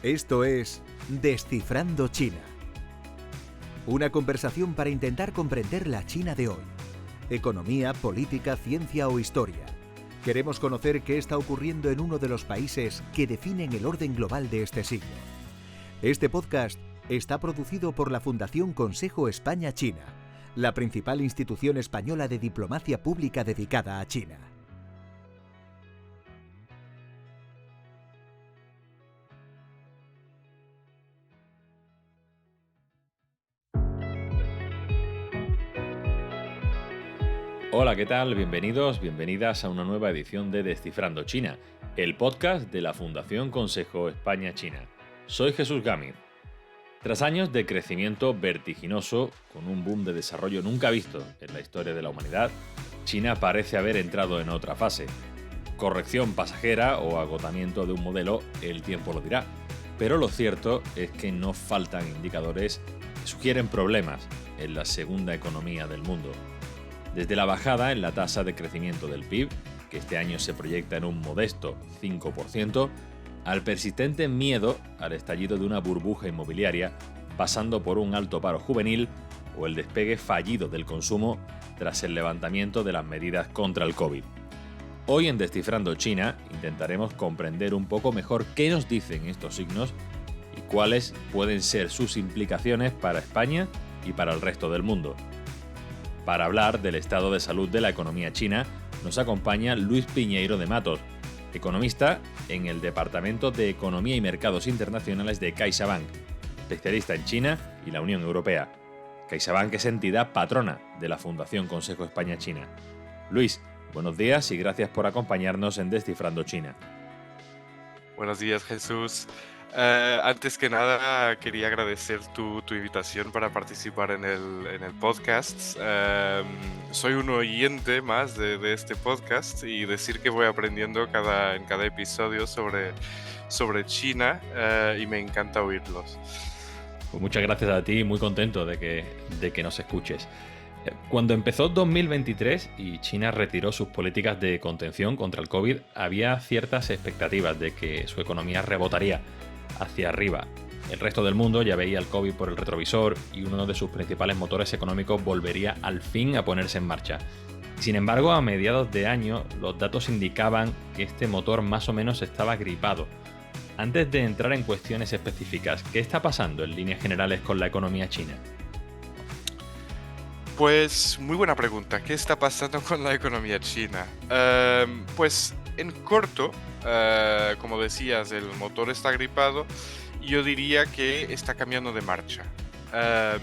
Esto es Descifrando China. Una conversación para intentar comprender la China de hoy. Economía, política, ciencia o historia. Queremos conocer qué está ocurriendo en uno de los países que definen el orden global de este siglo. Este podcast está producido por la Fundación Consejo España-China, la principal institución española de diplomacia pública dedicada a China. Hola, ¿qué tal? Bienvenidos, bienvenidas a una nueva edición de Descifrando China, el podcast de la Fundación Consejo España-China. Soy Jesús Gámez. Tras años de crecimiento vertiginoso, con un boom de desarrollo nunca visto en la historia de la humanidad, China parece haber entrado en otra fase. Corrección pasajera o agotamiento de un modelo, el tiempo lo dirá. Pero lo cierto es que no faltan indicadores que sugieren problemas en la segunda economía del mundo. Desde la bajada en la tasa de crecimiento del PIB, que este año se proyecta en un modesto 5%, al persistente miedo al estallido de una burbuja inmobiliaria, pasando por un alto paro juvenil o el despegue fallido del consumo tras el levantamiento de las medidas contra el COVID. Hoy en Descifrando China intentaremos comprender un poco mejor qué nos dicen estos signos y cuáles pueden ser sus implicaciones para España y para el resto del mundo. Para hablar del estado de salud de la economía china, nos acompaña Luis Piñeiro de Matos, economista en el Departamento de Economía y Mercados Internacionales de CaixaBank, especialista en China y la Unión Europea. CaixaBank es entidad patrona de la Fundación Consejo España-China. Luis, buenos días y gracias por acompañarnos en Descifrando China. Buenos días, Jesús. Antes que nada, quería agradecer tu invitación para participar en el podcast. Soy un oyente más de este podcast y decir que voy aprendiendo en cada episodio sobre China y me encanta oírlos. Pues muchas gracias a ti, muy contento de que nos escuches. Cuando empezó 2023 y China retiró sus políticas de contención contra el COVID, había ciertas expectativas de que su economía rebotaría hacia arriba. El resto del mundo ya veía el COVID por el retrovisor y uno de sus principales motores económicos volvería al fin a ponerse en marcha. Sin embargo, a mediados de año, los datos indicaban que este motor más o menos estaba gripado. Antes de entrar en cuestiones específicas, ¿qué está pasando en líneas generales con la economía china? Pues muy buena pregunta. ¿Qué está pasando con la economía china? Pues en corto, como decías, el motor está gripado. Yo diría que está cambiando de marcha. Em,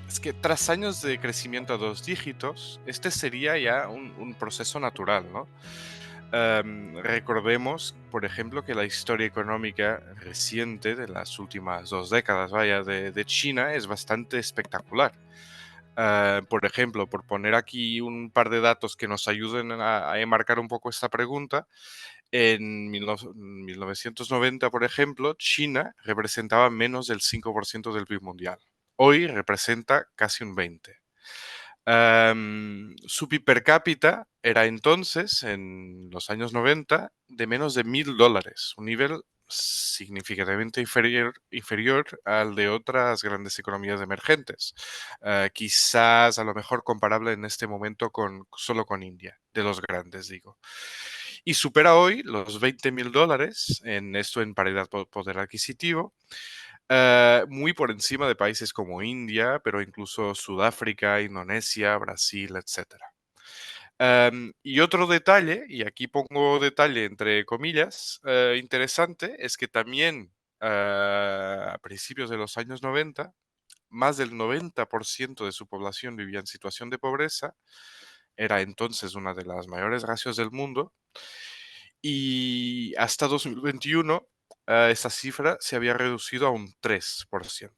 es que tras años de crecimiento a dos dígitos, este sería ya un proceso natural, ¿no? Recordemos, por ejemplo, que la historia económica reciente de las últimas 2 décadas, vaya, de China es bastante espectacular. Por ejemplo, por poner aquí un par de datos que nos ayuden a enmarcar un poco esta pregunta, en 1990, por ejemplo, China representaba menos del 5% del PIB mundial. Hoy representa casi un 20%. Su PIB per cápita era entonces, en los años 90, de menos de $1.000, un nivel significativamente inferior al de otras grandes economías emergentes. Quizás a lo mejor comparable en este momento solo con India, de los grandes, digo. Y supera hoy los $20.000, en paridad poder adquisitivo, muy por encima de países como India, pero incluso Sudáfrica, Indonesia, Brasil, etcétera. Y otro detalle, y aquí pongo detalle entre comillas, interesante, es que también a principios de los años 90, más del 90% de su población vivía en situación de pobreza, era entonces una de las mayores ratios del mundo, y hasta 2021 esa cifra se había reducido a un 3%.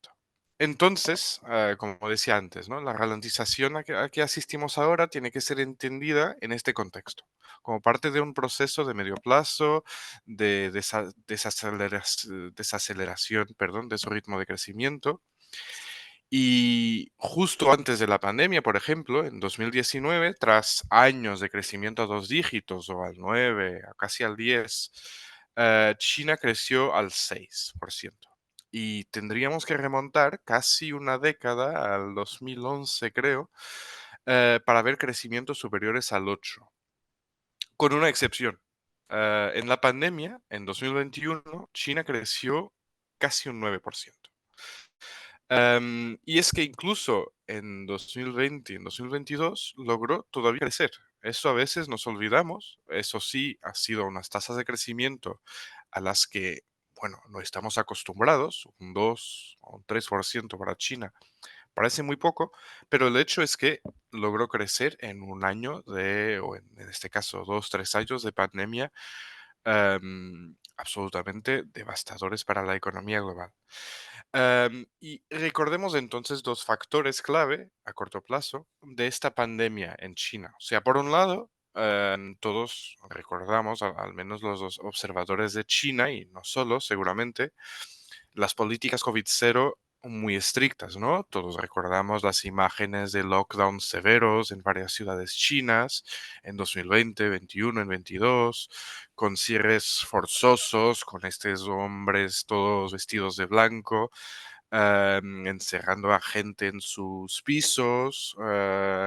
Entonces, como decía antes, ¿no? La ralentización a que asistimos ahora tiene que ser entendida en este contexto, como parte de un proceso de medio plazo, de desaceleración, perdón, de su ritmo de crecimiento. Y justo antes de la pandemia, por ejemplo, en 2019, tras años de crecimiento a dos dígitos o al 9, a casi al 10, China creció al 6%. Y tendríamos que remontar casi una década, al 2011 creo, para ver crecimientos superiores al 8%, con una excepción. En la pandemia, en 2021, China creció casi un 9%. Y es que incluso en 2020 y en 2022 logró todavía crecer. Eso a veces nos olvidamos. Eso sí, ha sido unas tasas de crecimiento a las que, bueno, no estamos acostumbrados, un 2 o un 3% para China. Parece muy poco, pero el hecho es que logró crecer en un año o en este caso 2, 3 años de pandemia absolutamente devastadores para la economía global. Y recordemos entonces dos factores clave a corto plazo de esta pandemia en China. O sea, por un lado, todos recordamos, al menos los dos observadores de China, y no solo, seguramente, las políticas COVID-0 muy estrictas, ¿no? Todos recordamos las imágenes de lockdowns severos en varias ciudades chinas en 2020, 21, en 22, con cierres forzosos, con estos hombres todos vestidos de blanco, encerrando a gente en sus pisos,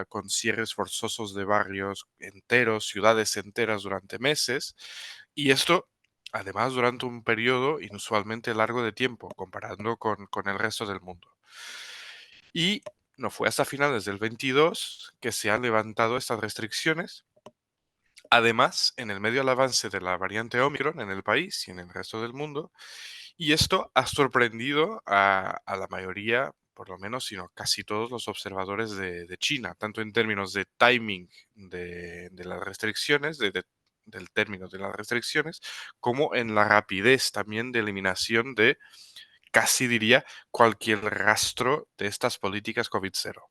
con cierres forzosos de barrios enteros, ciudades enteras durante meses. Y esto, además, durante un periodo inusualmente largo de tiempo, comparando con el resto del mundo. Y no fue hasta finales del 22 que se han levantado estas restricciones. Además, en el medio del avance de la variante Omicron en el país y en el resto del mundo, y esto ha sorprendido a la mayoría, por lo menos, sino casi todos los observadores de China, tanto en términos de timing de las restricciones, del término de las restricciones, como en la rapidez también de eliminación de, casi diría, cualquier rastro de estas políticas COVID-0.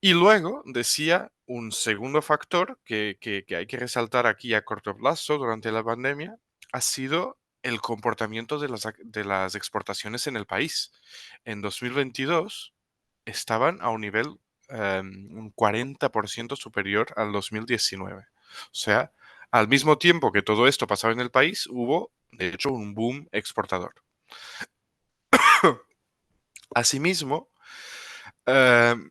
Y luego, decía, un segundo factor que hay que resaltar aquí a corto plazo durante la pandemia ha sido el comportamiento de las exportaciones en el país. En 2022 estaban a un nivel un 40% superior al 2019. O sea, al mismo tiempo que todo esto pasaba en el país, hubo, de hecho, un boom exportador. Asimismo, em,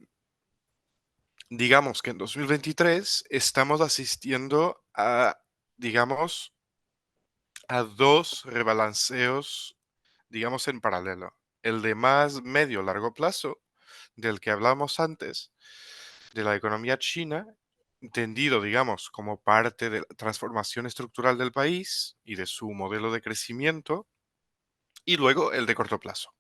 digamos que en 2023 estamos asistiendo a, digamos, a dos rebalanceos, digamos, en paralelo. El de más medio largo plazo, del que hablamos antes, de la economía china, entendido, digamos, como parte de la transformación estructural del país y de su modelo de crecimiento, y luego el de corto plazo.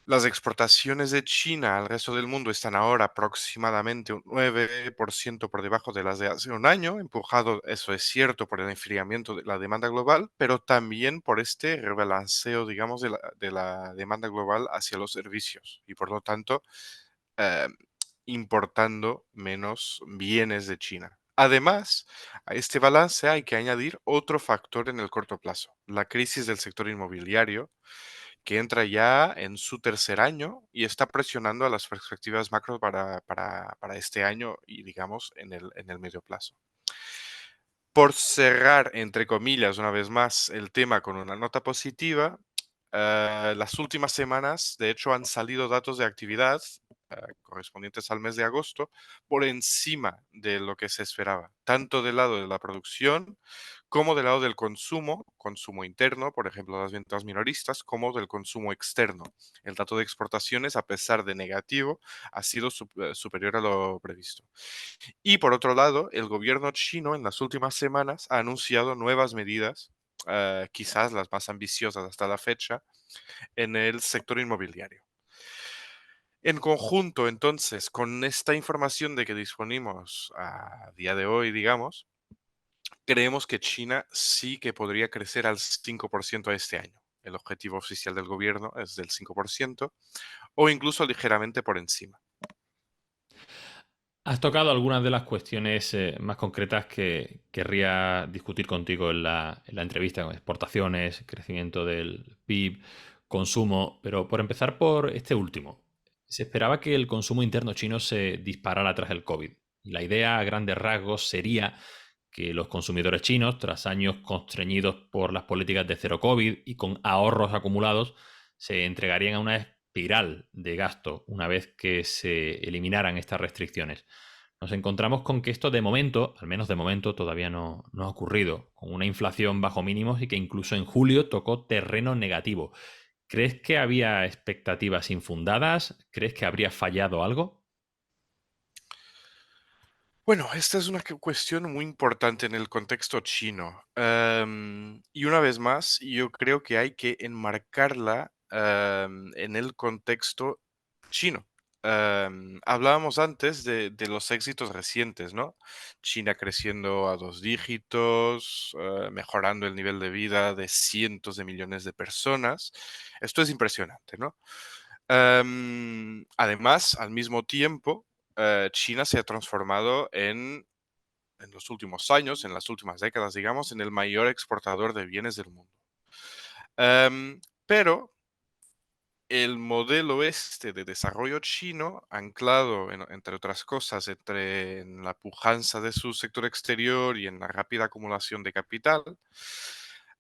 Las exportaciones de China al resto del mundo están ahora aproximadamente un 9% por debajo de las de hace un año, empujado, eso es cierto, por el enfriamiento de la demanda global, pero también por este rebalanceo, digamos, de la demanda global hacia los servicios y por lo tanto eh, importando menos bienes de China. Además, a este balance hay que añadir otro factor en el corto plazo, la crisis del sector inmobiliario, que entra ya en su tercer año y está presionando a las perspectivas macro para este año y, digamos, en el medio plazo. Por cerrar, entre comillas, una vez más, el tema con una nota positiva, las últimas semanas, de hecho, han salido datos de actividad correspondientes al mes de agosto por encima de lo que se esperaba, tanto del lado de la producción como del lado del consumo, consumo interno, por ejemplo, las ventas minoristas, como del consumo externo. El dato de exportaciones, a pesar de negativo, ha sido superior a lo previsto. Y por otro lado, el gobierno chino en las últimas semanas ha anunciado nuevas medidas, quizás las más ambiciosas hasta la fecha, en el sector inmobiliario. En conjunto, entonces, con esta información de que disponemos a día de hoy, digamos, creemos que China sí que podría crecer al 5% este año. El objetivo oficial del gobierno es del 5% o incluso ligeramente por encima. Has tocado algunas de las cuestiones más concretas que querría discutir contigo en la entrevista, con exportaciones, crecimiento del PIB, consumo, pero por empezar por este último. Se esperaba que el consumo interno chino se disparara tras el COVID. Y la idea a grandes rasgos sería que los consumidores chinos, tras años constreñidos por las políticas de cero COVID y con ahorros acumulados, se entregarían a una espiral de gasto una vez que se eliminaran estas restricciones. Nos encontramos con que esto de momento, al menos de momento, todavía no ha ocurrido, con una inflación bajo mínimos y que incluso en julio tocó terreno negativo. ¿Crees que había expectativas infundadas? ¿Crees que habría fallado algo? Bueno, esta es una cuestión muy importante en el contexto chino. Y una vez más, yo creo que hay que enmarcarla en el contexto chino. Hablábamos antes de los éxitos recientes, ¿no? China creciendo a 2 dígitos, mejorando el nivel de vida de cientos de millones de personas. Esto es impresionante, ¿no? Además, al mismo tiempo, China se ha transformado en los últimos años, en las últimas décadas, digamos, en el mayor exportador de bienes del mundo. Pero el modelo este de desarrollo chino, anclado, entre otras cosas, en la pujanza de su sector exterior y en la rápida acumulación de capital,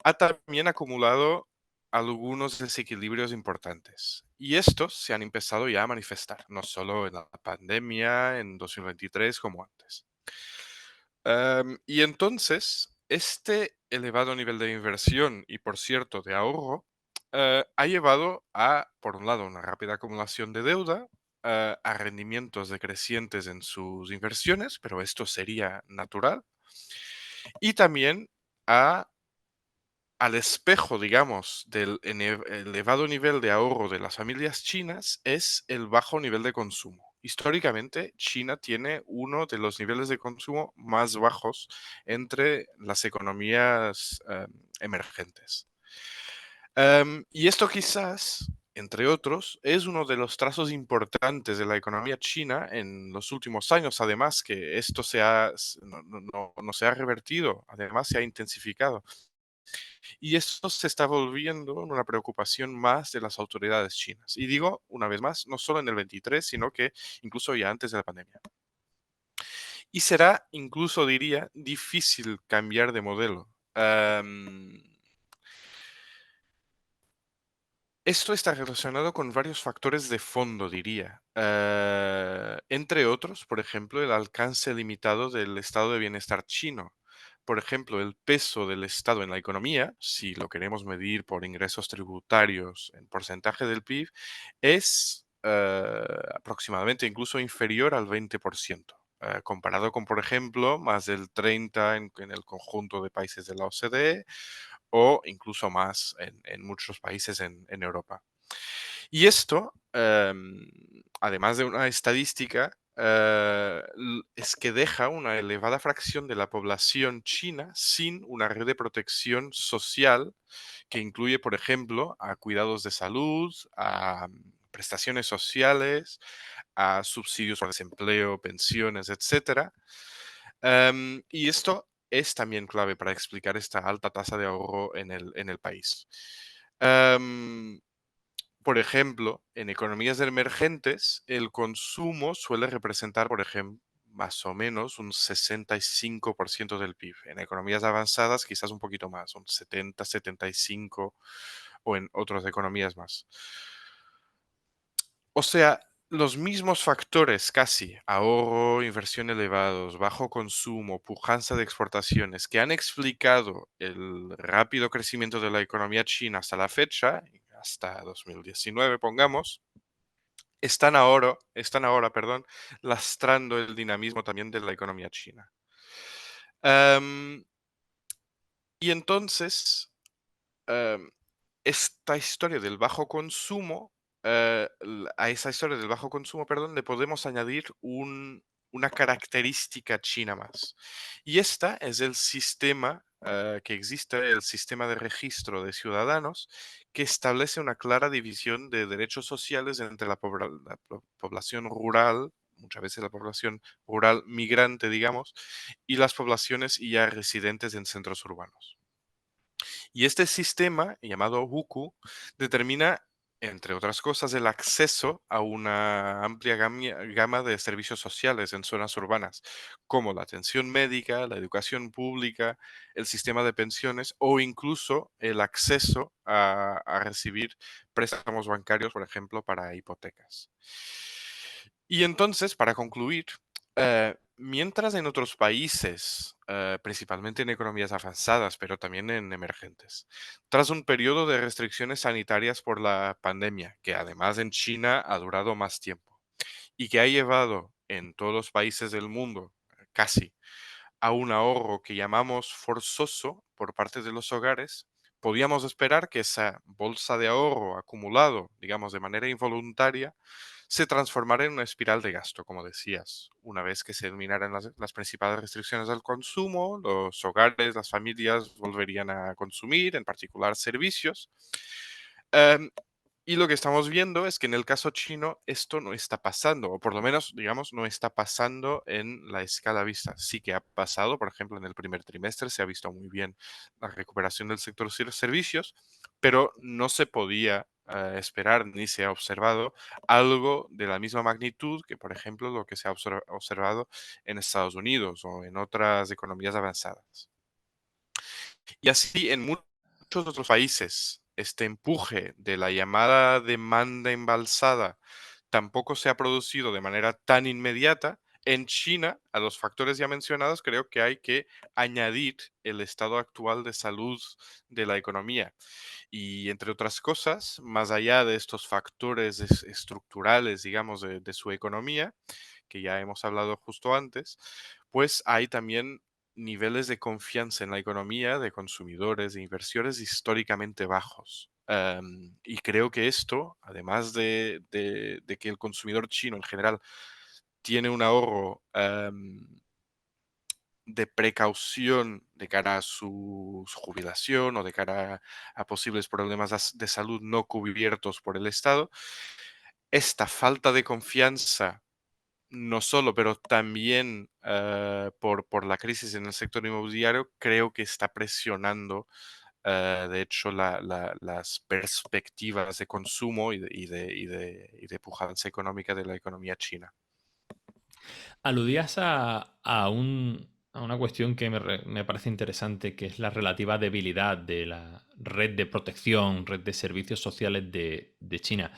ha también acumulado algunos desequilibrios importantes. Y estos se han empezado ya a manifestar, no solo en la pandemia, en 2023, como antes. Y entonces, este elevado nivel de inversión y, por cierto, de ahorro, ha llevado a, por un lado, una rápida acumulación de deuda, a rendimientos decrecientes en sus inversiones, pero esto sería natural, y también a al espejo, digamos, del elevado nivel de ahorro de las familias chinas es el bajo nivel de consumo. Históricamente, China tiene uno de los niveles de consumo más bajos entre las economías emergentes. Y esto quizás, entre otros, es uno de los trazos importantes de la economía china en los últimos años, además que esto no se ha revertido, además se ha intensificado. Y esto se está volviendo una preocupación más de las autoridades chinas. Y digo, una vez más, no solo en el 23, sino que incluso ya antes de la pandemia. Y será incluso, diría, difícil cambiar de modelo. Esto está relacionado con varios factores de fondo, diría. Entre otros, por ejemplo, el alcance limitado del estado de bienestar chino. Por ejemplo, el peso del Estado en la economía, si lo queremos medir por ingresos tributarios en porcentaje del PIB, es aproximadamente incluso inferior al 20%, comparado con, por ejemplo, más del 30% en el conjunto de países de la OCDE o incluso más en muchos países en Europa. Y esto, además de una estadística, es que deja una elevada fracción de la población china sin una red de protección social que incluye, por ejemplo, a cuidados de salud, a prestaciones sociales, a subsidios por desempleo, pensiones, etcétera. Y esto es también clave para explicar esta alta tasa de ahorro en el país. Em, por ejemplo, en economías emergentes, el consumo suele representar, por ejemplo, más o menos un 65% del PIB. En economías avanzadas, quizás un poquito más, un 70, 75, o en otras economías más. O sea, los mismos factores casi, ahorro, inversión elevados, bajo consumo, pujanza de exportaciones, que han explicado el rápido crecimiento de la economía china hasta la fecha, hasta 2019, pongamos, perdón, lastrando el dinamismo también de la economía china. Em, y entonces, em, esta historia del bajo consumo, a esa historia del bajo consumo, perdón, le podemos añadir una característica china más. Y esta es el sistema que existe, el sistema de registro de ciudadanos, que establece una clara división de derechos sociales entre la población rural, muchas veces la población rural migrante, digamos, y las poblaciones ya residentes en centros urbanos. Y este sistema, llamado Huku, determina entre otras cosas, el acceso a una amplia gama de servicios sociales en zonas urbanas, como la atención médica, la educación pública, el sistema de pensiones o incluso el acceso a recibir préstamos bancarios, por ejemplo, para hipotecas. Y entonces, para concluir, mientras en otros países, principalmente en economías avanzadas, pero también en emergentes, tras un periodo de restricciones sanitarias por la pandemia, que además en China ha durado más tiempo y que ha llevado en todos los países del mundo, casi, a un ahorro que llamamos forzoso por parte de los hogares, podíamos esperar que esa bolsa de ahorro acumulado, digamos, de manera involuntaria, se transformara en una espiral de gasto, como decías. Una vez que se eliminaran las principales restricciones al consumo, los hogares, las familias volverían a consumir, en particular servicios. Em, y lo que estamos viendo es que en el caso chino esto no está pasando, o por lo menos, digamos, no está pasando en la escala vista. Sí que ha pasado, por ejemplo, en el primer trimestre se ha visto muy bien la recuperación del sector servicios, pero no se podía esperar ni se ha observado algo de la misma magnitud que, por ejemplo, lo que se ha observado en Estados Unidos o en otras economías avanzadas. Y así en muchos otros países, este empuje de la llamada demanda embalsada tampoco se ha producido de manera tan inmediata. En China, a los factores ya mencionados, creo que hay que añadir el estado actual de salud de la economía. Y entre otras cosas, más allá de estos factores estructurales, digamos, de su economía, que ya hemos hablado justo antes, pues hay también niveles de confianza en la economía de consumidores, de inversores históricamente bajos. Y creo que esto, además de que el consumidor chino en general tiene un ahorro de precaución de cara a su jubilación o de cara a posibles problemas de salud no cubiertos por el Estado, esta falta de confianza no solo, pero también por la crisis en el sector inmobiliario, creo que está presionando, de hecho, las perspectivas de consumo y de pujanza económica de la economía china. Aludías a una cuestión que me parece interesante, que es la relativa debilidad de la red de protección, red de servicios sociales de China.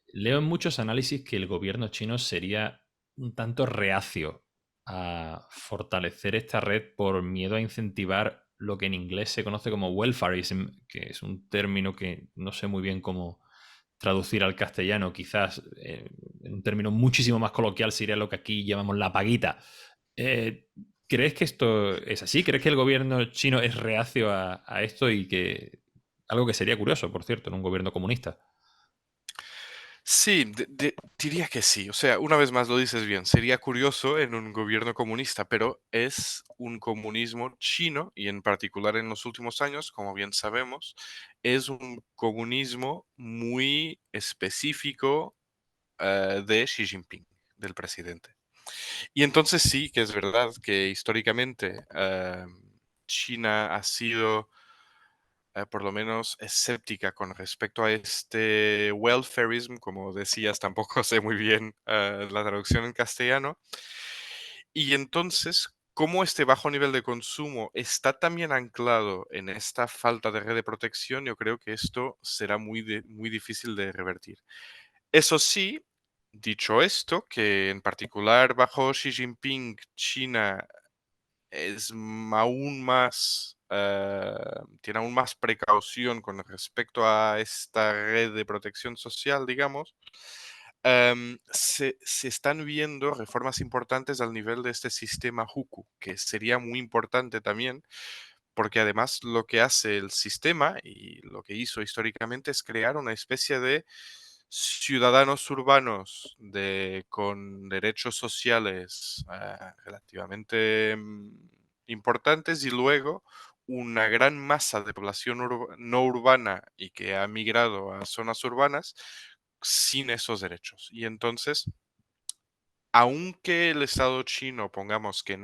Leo en muchos análisis que el gobierno chino sería un tanto reacio a fortalecer esta red por miedo a incentivar lo que en inglés se conoce como welfarism, que es un término que no sé muy bien cómo traducir al castellano. Quizás en un término muchísimo más coloquial sería lo que aquí llamamos la paguita. Eh, ¿Crees que esto es así? ¿Crees que el gobierno chino es reacio a esto y que algo que sería curioso, por cierto, en un gobierno comunista? Sí, diría que sí. O sea, una vez más lo dices bien, sería curioso en un gobierno comunista, pero es un comunismo chino y en particular en los últimos años, como bien sabemos, es un comunismo muy específico de Xi Jinping, del presidente. Y entonces sí que es verdad que históricamente China ha sido por lo menos escéptica con respecto a este welfarism, como decías, tampoco sé muy bien la traducción en castellano. Y entonces, como este bajo nivel de consumo está también anclado en esta falta de red de protección, yo creo que esto será muy difícil de revertir. Eso sí, dicho esto, que en particular bajo Xi Jinping, China es aún más, tiene aún más precaución con respecto a esta red de protección social, digamos, se están viendo reformas importantes al nivel de este sistema Huku, que sería muy importante también, porque además lo que hace el sistema y lo que hizo históricamente es crear una especie de ciudadanos urbanos con derechos sociales relativamente importantes y luego una gran masa de población no urbana y que ha migrado a zonas urbanas sin esos derechos. Y entonces, aunque el Estado chino, pongamos que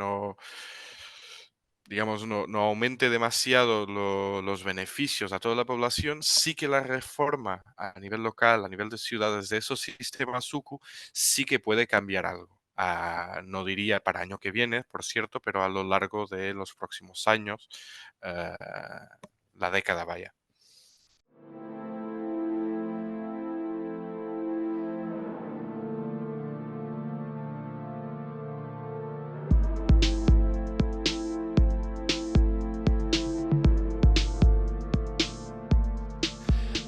digamos, no aumente demasiado los beneficios a toda la población, sí que la reforma a nivel local, a nivel de ciudades de esos sistemas SUCU, sí que puede cambiar algo. No diría para año que viene, por cierto, pero a lo largo de los próximos años, eh, la década vaya.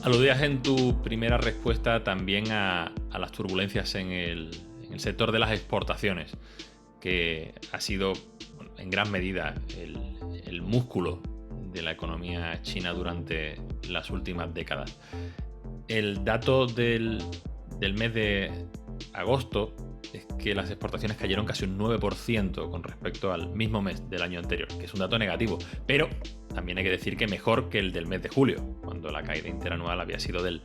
Aludías en tu primera respuesta también a las turbulencias en el sector de las exportaciones, que ha sido bueno, en gran medida el músculo de la economía china durante las últimas décadas. El dato del mes de agosto es que las exportaciones cayeron casi un 9% con respecto al mismo mes del año anterior, que es un dato negativo, pero también hay que decir que mejor que el del mes de julio, cuando la caída interanual había sido del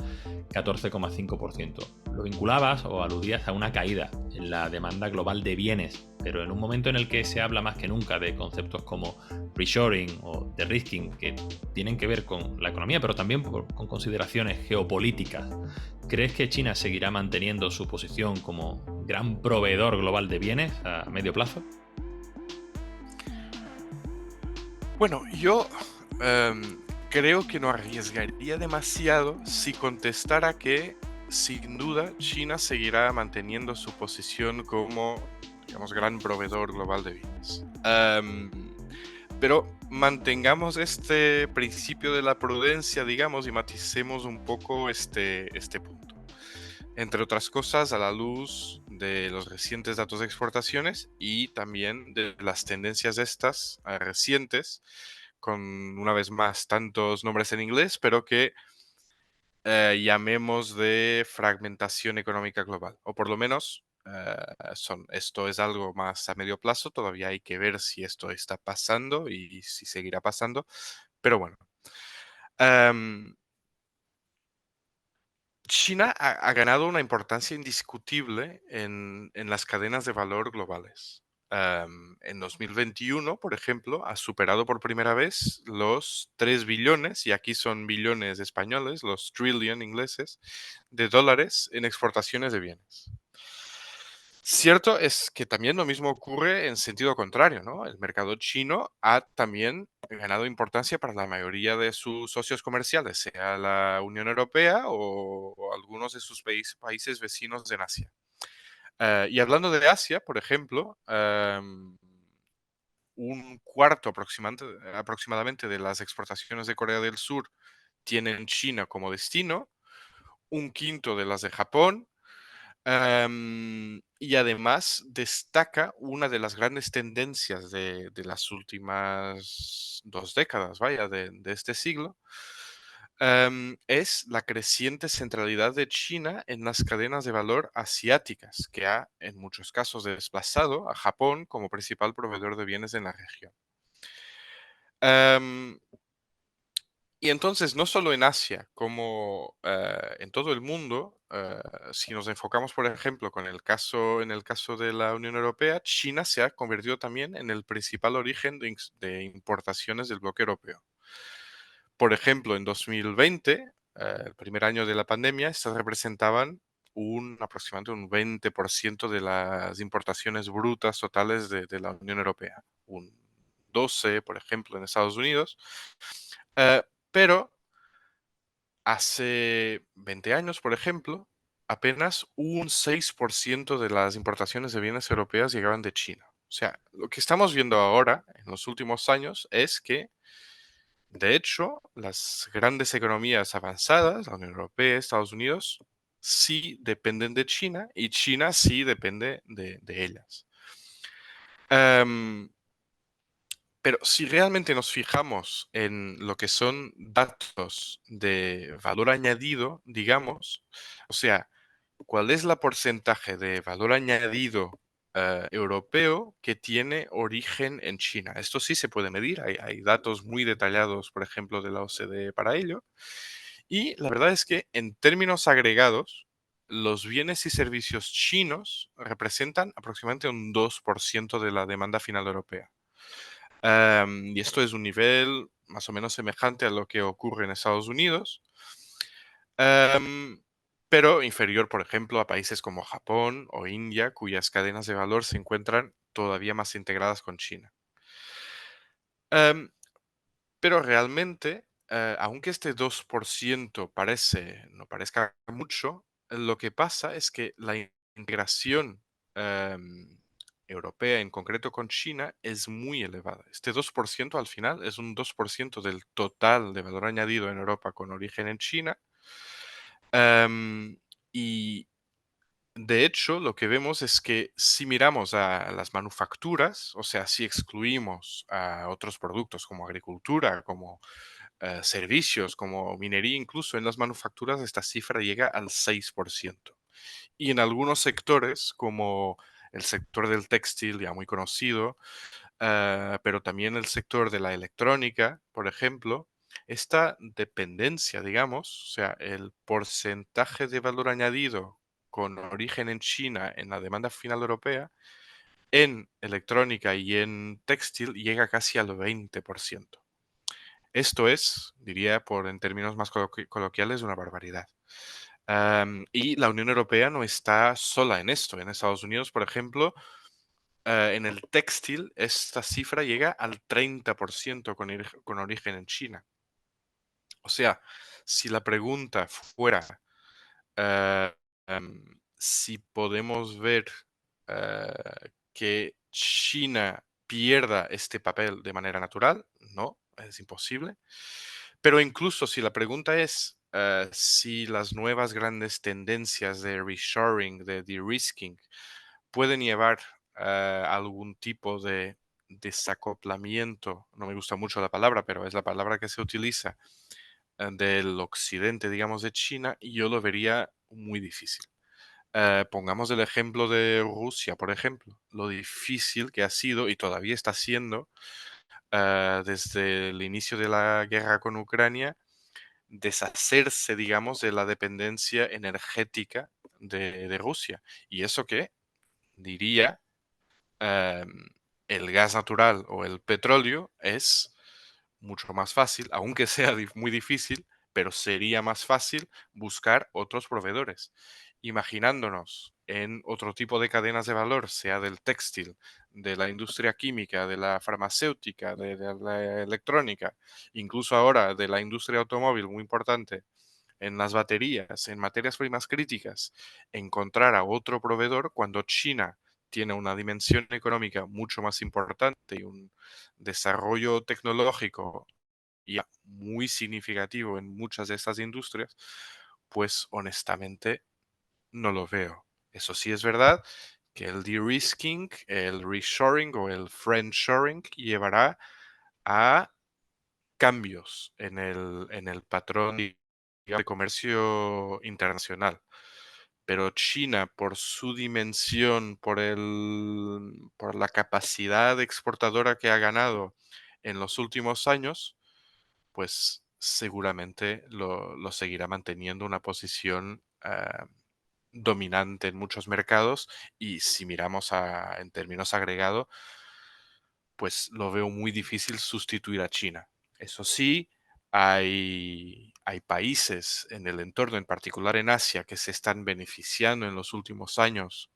14,5%. Lo vinculabas o aludías a una caída en la demanda global de bienes, pero en un momento en el que se habla más que nunca de conceptos como reshoring o de-risking, que tienen que ver con la economía, pero también con consideraciones geopolíticas. ¿Crees que China seguirá manteniendo su posición como gran proveedor global de bienes a medio plazo? Bueno, yo creo que no arriesgaría demasiado si contestara que sin duda China seguirá manteniendo su posición como, digamos, gran proveedor global de bienes. Pero mantengamos este principio de la prudencia, digamos, y maticemos un poco este punto. Entre otras cosas, a la luz de los recientes datos de exportaciones y también de las tendencias estas recientes, con una vez más tantos nombres en inglés, pero que llamemos de fragmentación económica global, o por lo menos esto es algo más a medio plazo, todavía hay que ver si esto está pasando y si seguirá pasando, pero bueno. Em, China ha ganado una importancia indiscutible en las cadenas de valor globales. En 2021, por ejemplo, ha superado por primera vez los 3 billones, y aquí son billones españoles, los trillion ingleses, de dólares en exportaciones de bienes. Cierto es que también lo mismo ocurre en sentido contrario, ¿no? El mercado chino ha también ganado importancia para la mayoría de sus socios comerciales, sea la Unión Europea o algunos de sus países vecinos en Asia. Y hablando de Asia, por ejemplo, un cuarto aproximadamente de las exportaciones de Corea del Sur tienen China como destino, un quinto de las de Japón. Y además destaca una de las grandes tendencias de las últimas 2 décadas, vaya, de este siglo, es la creciente centralidad de China en las cadenas de valor asiáticas, que ha en muchos casos desplazado a Japón como principal proveedor de bienes en la región. Em, y entonces, no solo en Asia, como en todo el mundo, si nos enfocamos, por ejemplo, en el caso de la Unión Europea, China se ha convertido también en el principal origen de importaciones del bloque europeo. Por ejemplo, en 2020, el primer año de la pandemia, estas representaban aproximadamente un 20% de las importaciones brutas totales de la Unión Europea. Un 12, por ejemplo, en Estados Unidos. Eh, pero hace 20 años, por ejemplo, apenas un 6% de las importaciones de bienes europeas llegaban de China. O sea, lo que estamos viendo ahora, en los últimos años, es que, de hecho, las grandes economías avanzadas, la Unión Europea, Estados Unidos, sí dependen de China y China sí depende de ellas. Em, pero si realmente nos fijamos en lo que son datos de valor añadido, digamos, o sea, ¿cuál es la porcentaje de valor añadido europeo que tiene origen en China? Esto sí se puede medir, hay datos muy detallados, por ejemplo, de la OCDE para ello. Y la verdad es que en términos agregados, los bienes y servicios chinos representan aproximadamente un 2% de la demanda final europea. Y esto es un nivel más o menos semejante a lo que ocurre en Estados Unidos, em, pero inferior, por ejemplo, a países como Japón o India, cuyas cadenas de valor se encuentran todavía más integradas con China. Em, pero realmente, aunque este 2% no parezca mucho, lo que pasa es que la integración em, europea, en concreto con China, es muy elevada. Este 2% al final es un 2% del total de valor añadido en Europa con origen en China. em, y de hecho, lo que vemos es que si miramos a las manufacturas, o sea, si excluimos a otros productos como agricultura, como servicios, como minería, incluso en las manufacturas esta cifra llega al 6%. Y en algunos sectores, como el sector del textil, ya muy conocido, pero también el sector de la electrónica, por ejemplo, esta dependencia, digamos, o sea, el porcentaje de valor añadido con origen en China en la demanda final europea, en electrónica y en textil llega casi al 20%. Esto es, diría por en términos más coloquiales, una barbaridad. Y la Unión Europea no está sola en esto. En Estados Unidos, por ejemplo, en el textil, esta cifra llega al 30% con origen en China. O sea, si la pregunta fuera eh, si podemos ver que China pierda este papel de manera natural, no, es imposible. Pero incluso si la pregunta es si las nuevas grandes tendencias de reshoring, de de-risking, pueden llevar algún tipo de desacoplamiento, no me gusta mucho la palabra, pero es la palabra que se utiliza, del occidente, digamos, de China, y yo lo vería muy difícil. Pongamos el ejemplo de Rusia, por ejemplo, lo difícil que ha sido y todavía está siendo desde el inicio de la guerra con Ucrania deshacerse, digamos, de la dependencia energética de Rusia. Y eso que diría em, el gas natural o el petróleo es mucho más fácil, aunque sea muy difícil, pero sería más fácil buscar otros proveedores. Imaginándonos en otro tipo de cadenas de valor, sea del textil, de la industria química, de la farmacéutica, de la electrónica, incluso ahora de la industria automóvil, muy importante, en las baterías, en materias primas críticas, encontrar a otro proveedor cuando China tiene una dimensión económica mucho más importante y un desarrollo tecnológico ya muy significativo en muchas de estas industrias, pues honestamente no lo veo. Eso sí es verdad que el de-risking, el reshoring o el friendshoring llevará a cambios en el patrón de comercio internacional. Pero China, por su dimensión, por la capacidad exportadora que ha ganado en los últimos años, pues seguramente lo seguirá manteniendo una posición dominante en muchos mercados y si miramos en términos agregados, pues lo veo muy difícil sustituir a China. Eso sí, hay países en el entorno, en particular en Asia, que se están beneficiando en los últimos años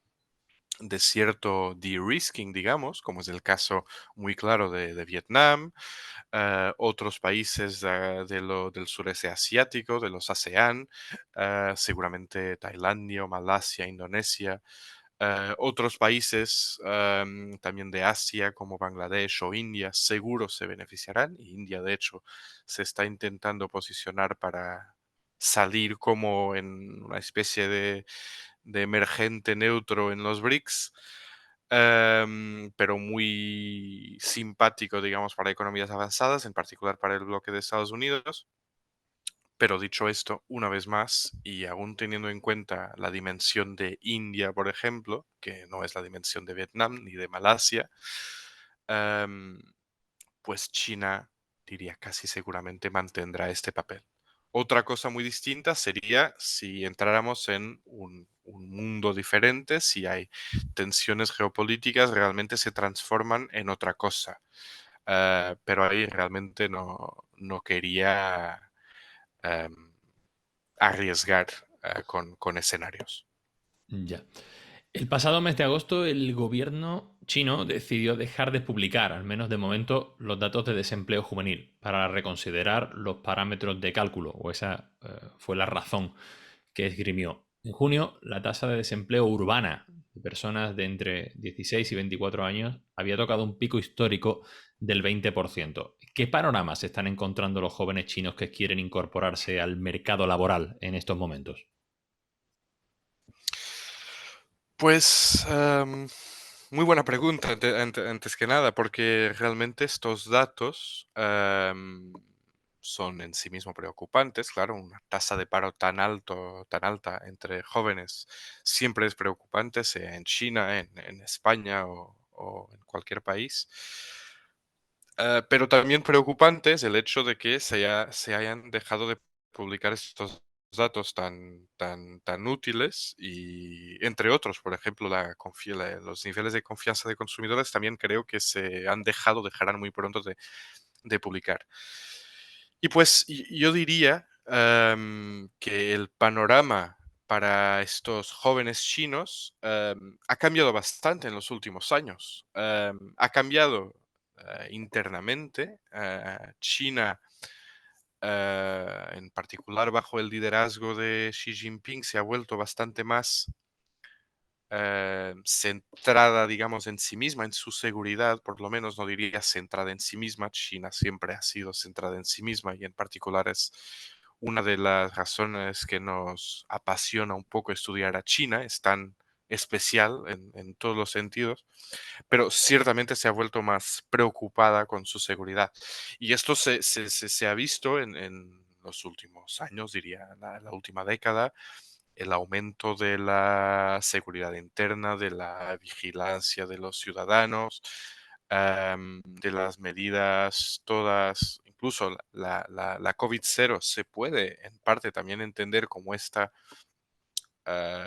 de cierto de-risking, digamos, como es el caso muy claro de Vietnam, otros países del sureste asiático, de los ASEAN, seguramente Tailandia o Malasia, Indonesia, otros países también de Asia como Bangladesh o India seguro se beneficiarán. Y India, de hecho, se está intentando posicionar para salir como en una especie de emergente neutro en los BRICS, pero muy simpático, digamos, para economías avanzadas, en particular para el bloque de Estados Unidos. Pero dicho esto, una vez más, y aún teniendo en cuenta la dimensión de India, por ejemplo, que no es la dimensión de Vietnam ni de Malasia, em, pues China, diría casi seguramente, mantendrá este papel. Otra cosa muy distinta sería si entráramos en un mundo diferente, si hay tensiones geopolíticas, realmente se transforman en otra cosa. pero ahí realmente no quería em, arriesgar con escenarios. Ya. El pasado mes de agosto, el gobierno chino decidió dejar de publicar, al menos de momento, los datos de desempleo juvenil para reconsiderar los parámetros de cálculo, o esa fue la razón que esgrimió. En junio, la tasa de desempleo urbana de personas de entre 16 y 24 años había tocado un pico histórico del 20%. ¿Qué panoramas están encontrando los jóvenes chinos que quieren incorporarse al mercado laboral en estos momentos? Pues muy buena pregunta, antes que nada, porque realmente estos datos son en sí mismos preocupantes. Claro, una tasa de paro tan alta entre jóvenes siempre es preocupante, sea en China, en España o en cualquier país. Pero también preocupante es el hecho de que se hayan dejado de publicar estos datos tan útiles y, entre otros, por ejemplo, los niveles de confianza de consumidores también creo que se han dejarán muy pronto de publicar. Y pues yo diría que el panorama para estos jóvenes chinos ha cambiado bastante en los últimos años. Ha cambiado internamente. China, en particular bajo el liderazgo de Xi Jinping, se ha vuelto bastante más centrada, digamos, en sí misma, en su seguridad, por lo menos no diría centrada en sí misma. China siempre ha sido centrada en sí misma y en particular es una de las razones que nos apasiona un poco estudiar a China. Es tan especial en todos los sentidos, pero ciertamente se ha vuelto más preocupada con su seguridad. Y esto se ha visto en los últimos años, diría, la última década, el aumento de la seguridad interna, de la vigilancia de los ciudadanos, de las medidas todas, incluso la COVID-0 se puede en parte también entender como esta,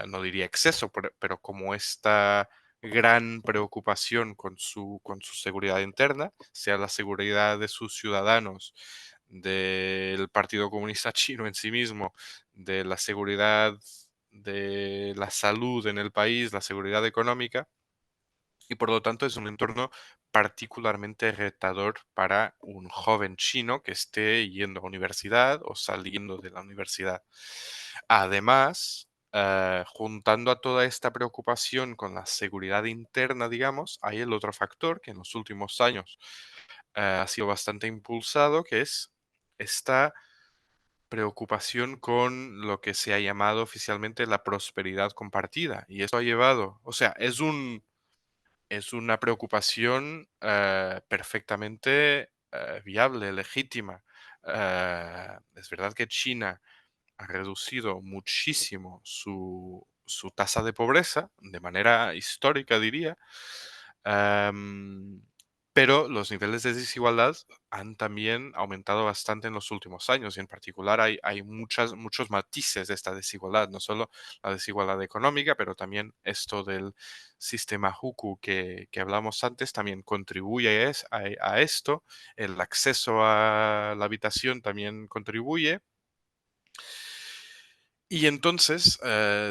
no diría exceso, pero como esta gran preocupación con su seguridad interna, sea la seguridad de sus ciudadanos, del Partido Comunista Chino en sí mismo, de la seguridad de la salud en el país, la seguridad económica, y por lo tanto es un entorno particularmente retador para un joven chino que esté yendo a universidad o saliendo de la universidad. Además, juntando a toda esta preocupación con la seguridad interna, digamos, hay el otro factor que en los últimos años ha sido bastante impulsado, que es esta preocupación con lo que se ha llamado oficialmente la prosperidad compartida. Y esto ha llevado, o sea, es una preocupación perfectamente viable, legítima. Es verdad que China ha reducido muchísimo su tasa de pobreza, de manera histórica, diría, am, pero los niveles de desigualdad han también aumentado bastante en los últimos años y en particular hay muchos matices de esta desigualdad, no solo la desigualdad económica, pero también esto del sistema Huku que hablamos antes también contribuye a esto, el acceso a la habitación también contribuye. Y entonces,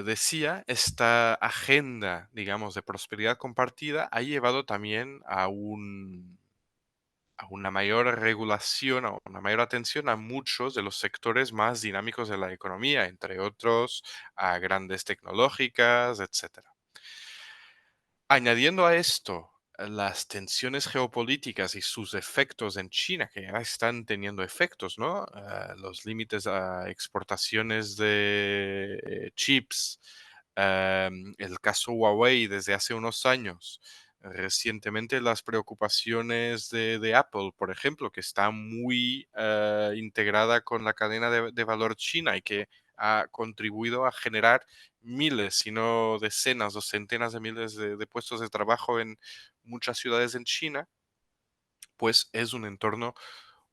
decía, esta agenda, digamos, de prosperidad compartida ha llevado también a una mayor regulación, a una mayor atención a muchos de los sectores más dinámicos de la economía, entre otros a grandes tecnológicas, etcétera. Añadiendo a esto las tensiones geopolíticas y sus efectos en China, que ya están teniendo efectos, ¿no? Los límites a exportaciones de chips, el caso Huawei desde hace unos años, recientemente las preocupaciones de Apple, por ejemplo, que está muy integrada con la cadena de valor china y que ha contribuido a generar miles, si no decenas o centenas de miles de puestos de trabajo en muchas ciudades en China, pues es un entorno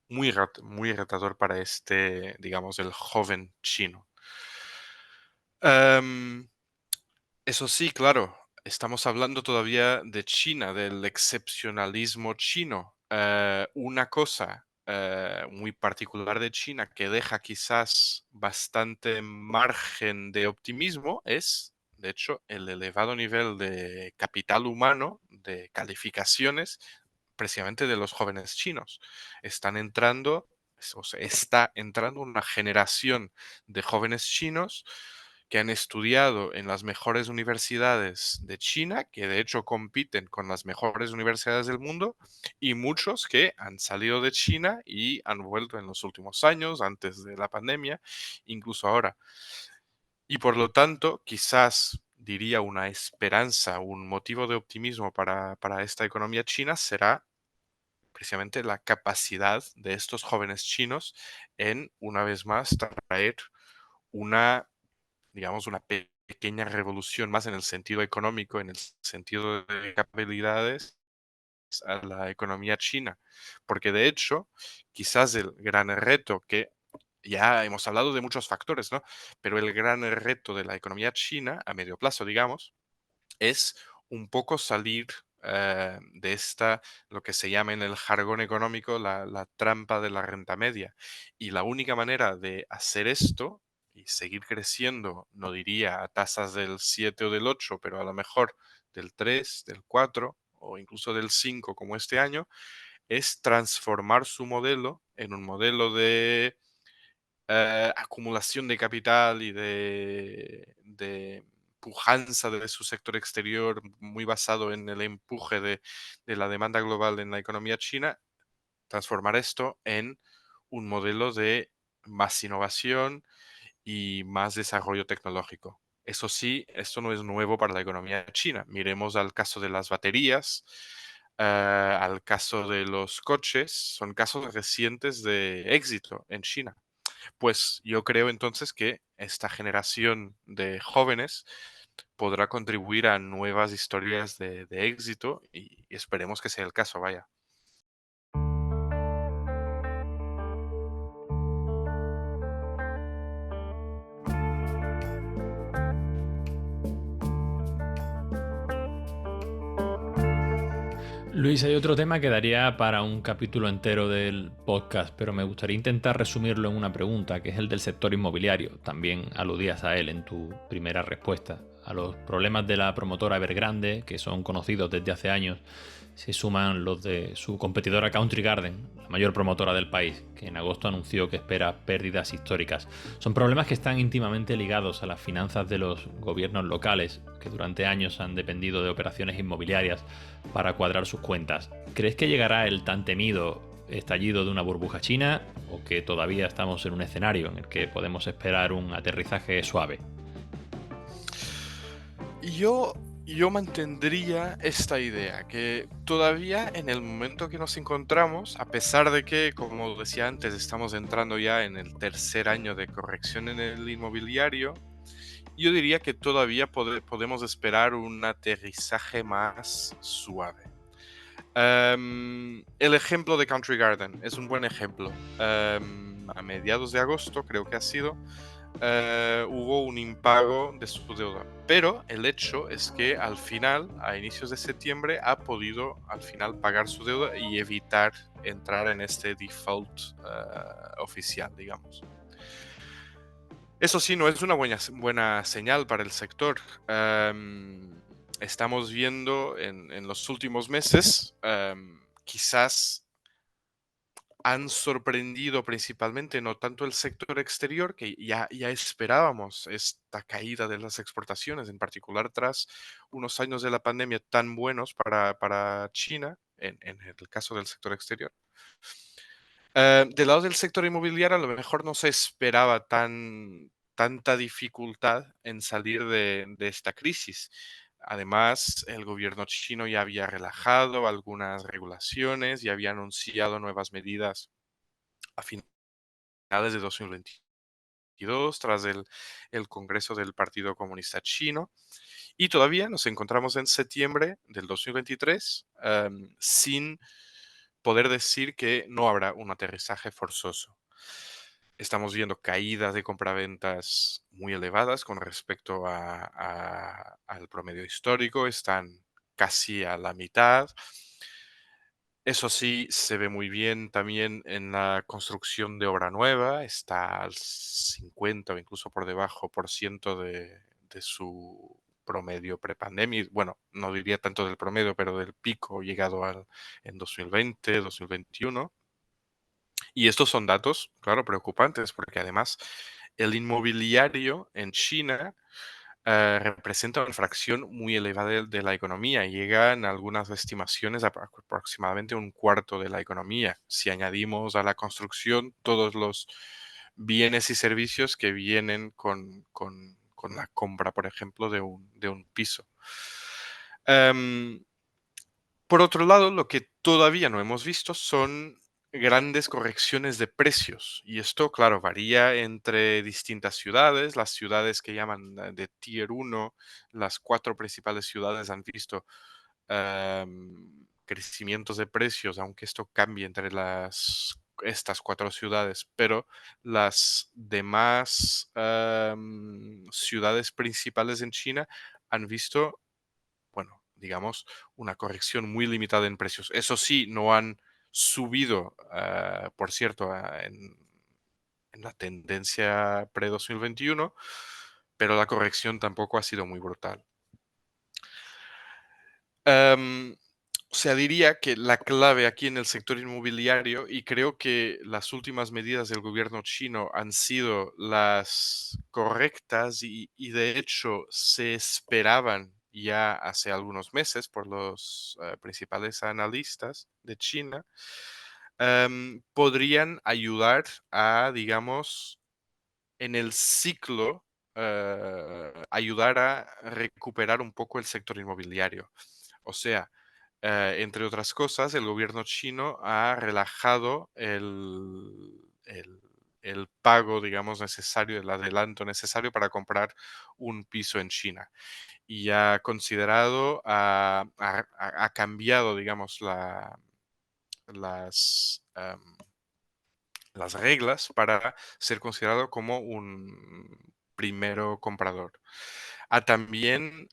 muy retador para este, digamos, el joven chino. Em, Eso sí, claro, estamos hablando todavía de China, del excepcionalismo chino. Una cosa muy particular de China que deja quizás bastante margen de optimismo es, de hecho, el elevado nivel de capital humano, de calificaciones, precisamente de los jóvenes chinos. Están entrando, o sea, está entrando una generación de jóvenes chinos que han estudiado en las mejores universidades de China, que de hecho compiten con las mejores universidades del mundo, y muchos que han salido de China y han vuelto en los últimos años, antes de la pandemia, incluso ahora. Y por lo tanto, quizás diría una esperanza, un motivo de optimismo para esta economía china será precisamente la capacidad de estos jóvenes chinos en, una vez más, traer una, digamos, una pequeña revolución más en el sentido económico, en el sentido de capacidades a la economía china. Porque de hecho, quizás el gran reto que ya hemos hablado de muchos factores, ¿no? Pero el gran reto de la economía china, a medio plazo, digamos, es un poco salir de esta, lo que se llama en el jargón económico, la trampa de la renta media. Y la única manera de hacer esto y seguir creciendo, no diría a tasas del 7 o del 8, pero a lo mejor del 3, del 4 o incluso del 5 como este año, es transformar su modelo en un modelo de acumulación de capital y de pujanza de su sector exterior, muy basado en el empuje de la demanda global en la economía china, transformar esto en un modelo de más innovación y más desarrollo tecnológico. Eso sí, esto no es nuevo para la economía china. Miremos al caso de las baterías, al caso de los coches, son casos recientes de éxito en China. Pues yo creo entonces que esta generación de jóvenes podrá contribuir a nuevas historias de éxito y esperemos que sea el caso, vaya. Luis, hay otro tema que daría para un capítulo entero del podcast, pero me gustaría intentar resumirlo en una pregunta, que es el del sector inmobiliario. También aludías a él en tu primera respuesta. A los problemas de la promotora Evergrande, que son conocidos desde hace años, se suman los de su competidora Country Garden, la mayor promotora del país, que en agosto anunció que espera pérdidas históricas. Son problemas que están íntimamente ligados a las finanzas de los gobiernos locales, que durante años han dependido de operaciones inmobiliarias para cuadrar sus cuentas. ¿Crees que llegará el tan temido estallido de una burbuja china o que todavía estamos en un escenario en el que podemos esperar un aterrizaje suave? Yo, yo mantendría esta idea, que todavía en el momento que nos encontramos, a pesar de que, como decía antes, estamos entrando ya en el tercer año de corrección en el inmobiliario, yo diría que todavía podemos esperar un aterrizaje más suave. El ejemplo de Country Garden es un buen ejemplo. A mediados de agosto, creo que ha sido, hubo un impago de su deuda. Pero el hecho es que al final, a inicios de septiembre, ha podido al final pagar su deuda y evitar entrar en este default oficial, digamos. Eso sí, no es una buena señal para el sector. Estamos viendo en los últimos meses, quizás han sorprendido principalmente no tanto el sector exterior, que ya esperábamos esta caída de las exportaciones, en particular tras unos años de la pandemia tan buenos para China, en el caso del sector exterior. Del lado del sector inmobiliario, a lo mejor no se esperaba tanta dificultad en salir de esta crisis. Además, el gobierno chino ya había relajado algunas regulaciones y había anunciado nuevas medidas a finales de 2022 tras el Congreso del Partido Comunista Chino. Y todavía nos encontramos en septiembre del 2023 sin poder decir que no habrá un aterrizaje forzoso. Estamos viendo caídas de compraventas muy elevadas con respecto al promedio histórico, están casi a la mitad. Eso sí, se ve muy bien también en la construcción de obra nueva, está al 50 o incluso por debajo por ciento de su promedio prepandemia. Y, bueno, no diría tanto del promedio, pero del pico llegado en 2020, 2021. Y estos son datos, claro, preocupantes, porque además el inmobiliario en China representa una fracción muy elevada de la economía. Llegan algunas estimaciones a aproximadamente un cuarto de la economía. Si añadimos a la construcción todos los bienes y servicios que vienen con la compra, por ejemplo, de un piso. Em, por otro lado, lo que todavía no hemos visto son grandes correcciones de precios. Y esto, claro, varía entre distintas ciudades. Las ciudades que llaman de Tier uno, las cuatro principales ciudades han visto crecimientos de precios, aunque esto cambie entre estas cuatro ciudades, pero las demás ciudades principales en China han visto, bueno, digamos, una corrección muy limitada en precios. Eso sí, no han subido, por cierto, en la tendencia pre-2021, pero la corrección tampoco ha sido muy brutal. Em, o sea, diría que la clave aquí en el sector inmobiliario, y creo que las últimas medidas del gobierno chino han sido las correctas y de hecho se esperaban ya hace algunos meses por los principales analistas de China, podrían ayudar a, digamos, en el ciclo, ayudar a recuperar un poco el sector inmobiliario. O sea, entre otras cosas, el gobierno chino ha relajado el pago, digamos, necesario, el adelanto necesario para comprar un piso en China. Y ha considerado, ha cambiado, digamos, las, las reglas para ser considerado como un primero comprador. Ha también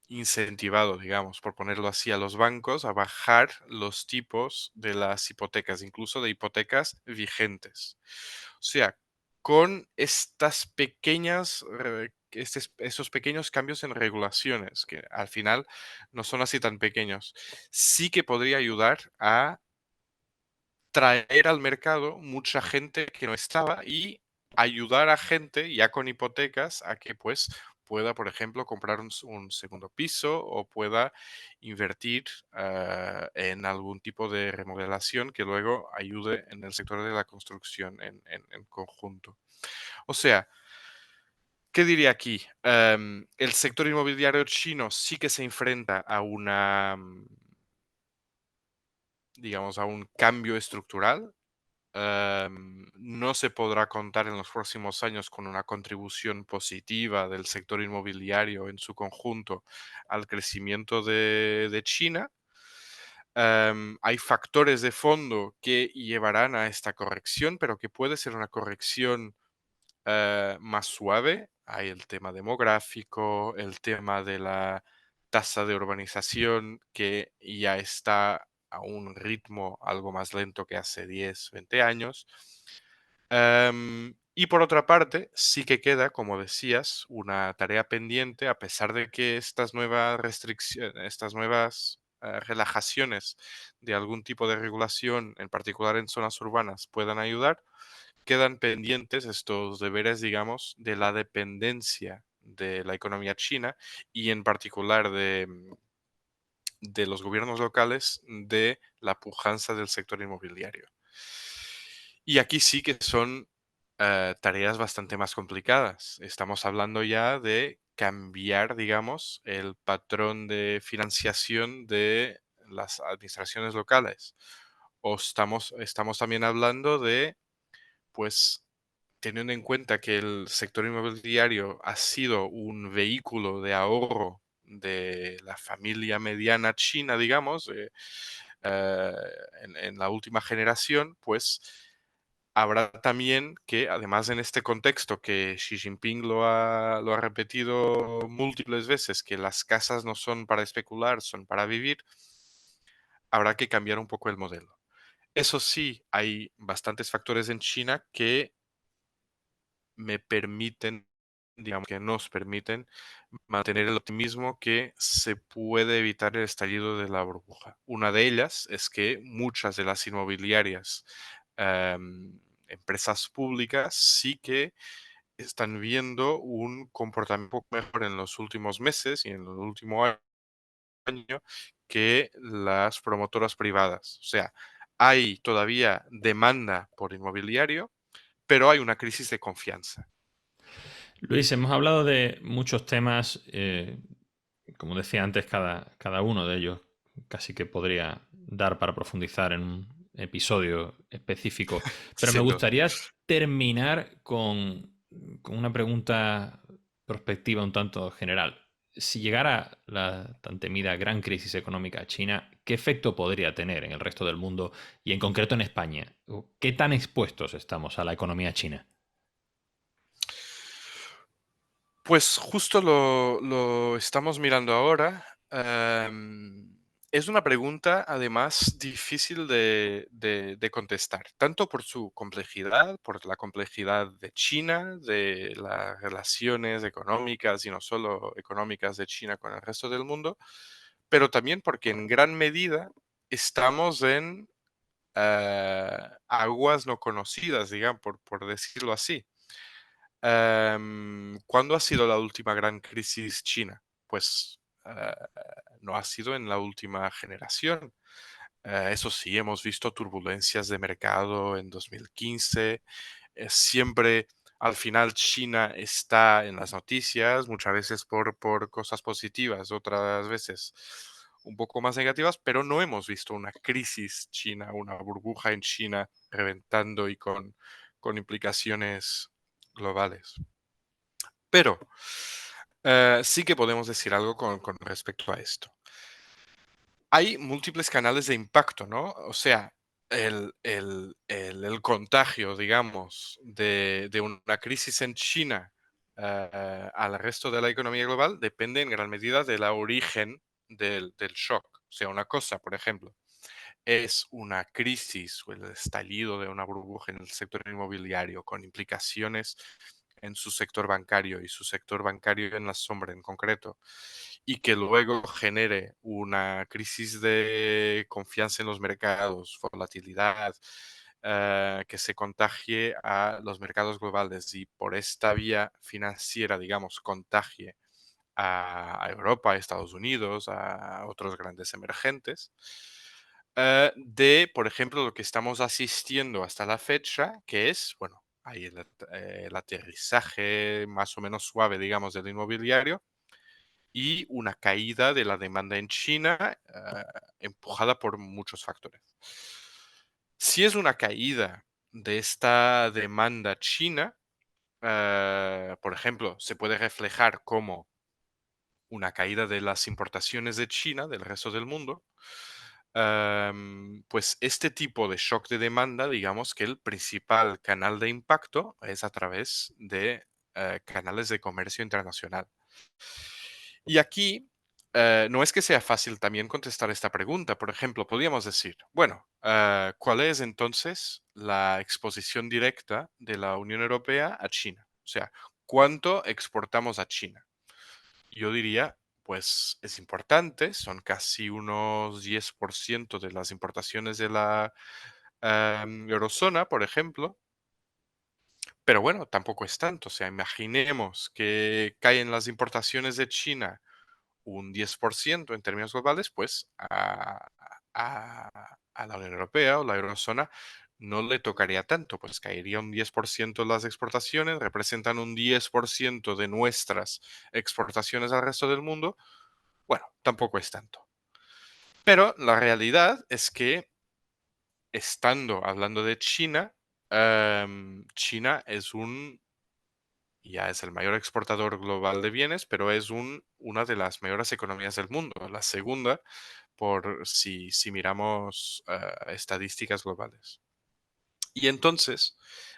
incentivado, digamos, por ponerlo así, a los bancos a bajar los tipos de las hipotecas, incluso de hipotecas vigentes. O sea, con estas pequeñas, esos pequeños cambios en regulaciones, que al final no son así tan pequeños, sí que podría ayudar a traer al mercado mucha gente que no estaba y ayudar a gente ya con hipotecas a que pues pueda, por ejemplo, comprar un segundo piso o pueda invertir en algún tipo de remodelación que luego ayude en el sector de la construcción en conjunto. O sea, ¿qué diría aquí? El sector inmobiliario chino sí que se enfrenta a digamos, a un cambio estructural. No se podrá contar en los próximos años con una contribución positiva del sector inmobiliario en su conjunto al crecimiento de China. Hay factores de fondo que llevarán a esta corrección, pero que puede ser una corrección más suave. Hay el tema demográfico, el tema de la tasa de urbanización que ya está a un ritmo algo más lento que hace 10, 20 años. Y por otra parte, sí que queda, como decías, una tarea pendiente, a pesar de que estas nuevas restricciones, estas nuevas relajaciones de algún tipo de regulación, en particular en zonas urbanas, puedan ayudar. Quedan pendientes estos deberes, digamos, de la dependencia de la economía china y en particular de los gobiernos locales de la pujanza del sector inmobiliario. Y aquí sí que son tareas bastante más complicadas. Estamos hablando ya de cambiar, digamos, el patrón de financiación de las administraciones locales. O estamos también hablando de, pues, teniendo en cuenta que el sector inmobiliario ha sido un vehículo de ahorro de la familia mediana china, digamos, eh, en la última generación, pues habrá también que, además en este contexto que Xi Jinping lo ha repetido múltiples veces, que las casas no son para especular, son para vivir, habrá que cambiar un poco el modelo. Eso sí, hay bastantes factores en China que me permiten, digamos, que nos permiten mantener el optimismo que se puede evitar el estallido de la burbuja. Una de ellas es que muchas de las inmobiliarias, empresas públicas, sí que están viendo un comportamiento un poco mejor en los últimos meses y en el último año que las promotoras privadas. O sea, hay todavía demanda por inmobiliario, pero hay una crisis de confianza. Luis, hemos hablado de muchos temas, como decía antes, cada uno de ellos casi que podría dar para profundizar en un episodio específico, pero me Sin duda. gustaría terminar con una pregunta prospectiva un tanto general. Si llegara la tan temida gran crisis económica a China, ¿qué efecto podría tener en el resto del mundo y en concreto en España? ¿Qué tan expuestos estamos a la economía china? Pues justo lo estamos mirando ahora. Es una pregunta, además, difícil de contestar, tanto por su complejidad, por la complejidad de China, de las relaciones económicas y no solo económicas de China con el resto del mundo, pero también porque en gran medida estamos en aguas no conocidas, digamos, por decirlo así. ¿Cuándo ha sido la última gran crisis china? Pues no ha sido en la última generación. Eso sí, hemos visto turbulencias de mercado en 2015. Siempre al final China está en las noticias, muchas veces por cosas positivas, otras veces un poco más negativas, pero no hemos visto una crisis china, una burbuja en China reventando y con implicaciones globales. Pero sí que podemos decir algo con respecto a esto. Hay múltiples canales de impacto, ¿no? O sea, el contagio, digamos, de una crisis en China al resto de la economía global depende en gran medida del origen del shock. O sea, una cosa, por ejemplo, es una crisis o el estallido de una burbuja en el sector inmobiliario con implicaciones en su sector bancario y su sector bancario en la sombra en concreto, y que luego genere una crisis de confianza en los mercados, volatilidad, que se contagie a los mercados globales y por esta vía financiera, digamos, contagie a Europa, a Estados Unidos, a otros grandes emergentes, de, por ejemplo, lo que estamos asistiendo hasta la fecha, que es, bueno, ahí el aterrizaje más o menos suave, digamos, del inmobiliario y una caída de la demanda en China, empujada por muchos factores. Si es una caída de esta demanda china, por ejemplo, se puede reflejar como una caída de las importaciones de China, del resto del mundo, pues este tipo de shock de demanda, digamos que el principal canal de impacto es a través de canales de comercio internacional. Y aquí no es que sea fácil también contestar esta pregunta. Por ejemplo, podríamos decir, bueno, ¿cuál es entonces la exposición directa de la Unión Europea a China? O sea, ¿cuánto exportamos a China? Yo diría, pues es importante, son casi unos 10% de las importaciones de la eurozona, por ejemplo, pero bueno, tampoco es tanto. O sea, imaginemos que caen las importaciones de China un 10% en términos globales, pues a la Unión Europea o la eurozona no le tocaría tanto, pues caería un 10% las exportaciones, representan un 10% de nuestras exportaciones al resto del mundo. Bueno, tampoco es tanto. Pero la realidad es que, estando hablando de China, China es ya es el mayor exportador global de bienes, pero es una de las mayores economías del mundo, la segunda por si miramos estadísticas globales. Y entonces,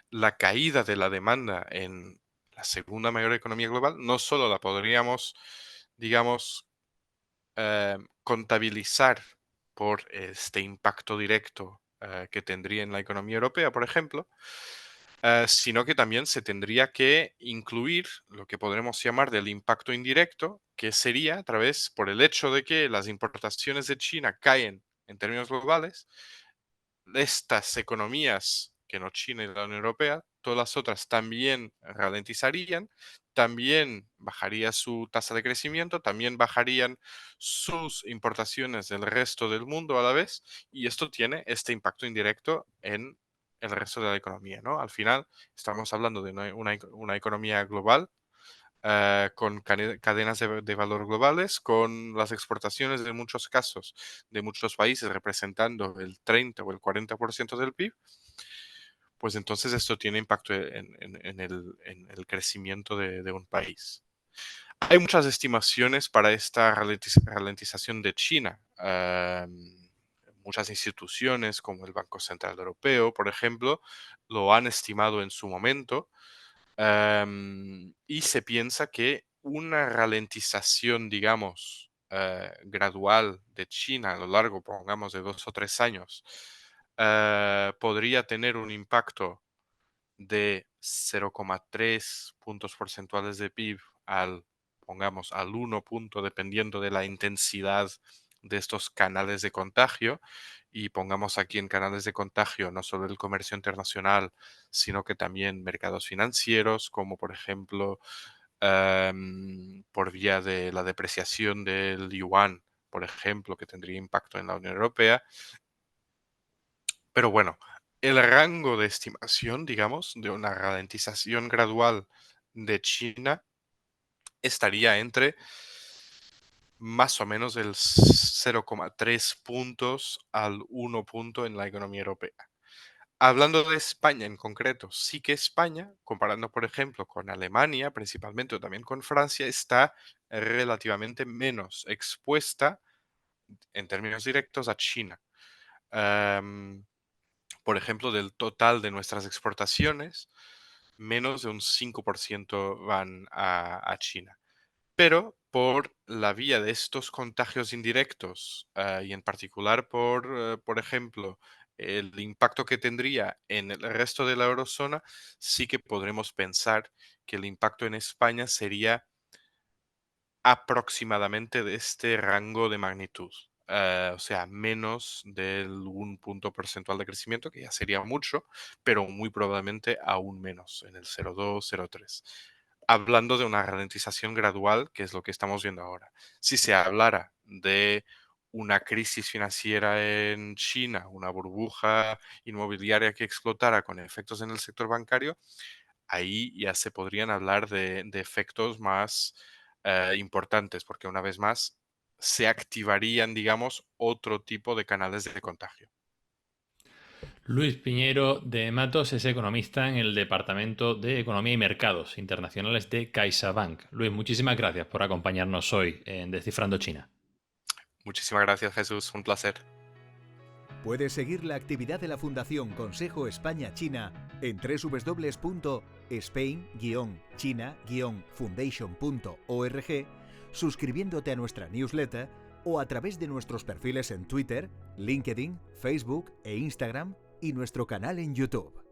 la caída de la demanda en la segunda mayor economía global no solo la podríamos, digamos, contabilizar por este impacto directo que tendría en la economía europea, por ejemplo, sino que también se tendría que incluir lo que podremos llamar del impacto indirecto, que sería a través, por el hecho de que las importaciones de China caen en términos globales, estas economías, que no China y la Unión Europea, todas las otras también ralentizarían, también bajaría su tasa de crecimiento, también bajarían sus importaciones del resto del mundo a la vez, y esto tiene este impacto indirecto en el resto de la economía, ¿no? Al final estamos hablando de una economía global con cadenas de valor globales, con las exportaciones en muchos casos de muchos países representando el 30 o el 40% del PIB, pues entonces esto tiene impacto en el crecimiento de un país. Hay muchas estimaciones para esta ralentización de China. Muchas instituciones como el Banco Central Europeo, por ejemplo, lo han estimado en su momento. Y se piensa que una ralentización, digamos, gradual de China a lo largo, pongamos, de 2 o 3 años, podría tener un impacto de 0,3 puntos porcentuales de PIB pongamos, al 1 punto, dependiendo de la intensidad de estos canales de contagio. Y pongamos aquí en canales de contagio no solo el comercio internacional, sino que también mercados financieros, como por ejemplo por vía de la depreciación del yuan, por ejemplo, que tendría impacto en la Unión Europea. Pero bueno, el rango de estimación, digamos, de una ralentización gradual de China estaría entre más o menos el 0,3 puntos al 1 punto en la economía europea. Hablando de España en concreto, sí que España, comparando por ejemplo con Alemania principalmente o también con Francia, está relativamente menos expuesta en términos directos a China. Am, por ejemplo, del total de nuestras exportaciones, menos de un 5% van a China. Pero por la vía de estos contagios indirectos, y en particular por ejemplo, el impacto que tendría en el resto de la eurozona, sí que podremos pensar que el impacto en España sería aproximadamente de este rango de magnitud. O sea, menos del 1 punto porcentual de crecimiento, que ya sería mucho, pero muy probablemente aún menos, en el 0,2, 0,3. Hablando de una ralentización gradual, que es lo que estamos viendo ahora. Si se hablara de una crisis financiera en China, una burbuja inmobiliaria que explotara con efectos en el sector bancario, ahí ya se podrían hablar de efectos más importantes, porque una vez más se activarían, digamos, otro tipo de canales de contagio. Luis Piñero de Matos es economista en el Departamento de Economía y Mercados Internacionales de CaixaBank. Luis, muchísimas gracias por acompañarnos hoy en Descifrando China. Muchísimas gracias, Jesús. Un placer. Puedes seguir la actividad de la Fundación Consejo España-China en www.spain-china-foundation.org, suscribiéndote a nuestra newsletter o a través de nuestros perfiles en Twitter, LinkedIn, Facebook e Instagram y nuestro canal en YouTube.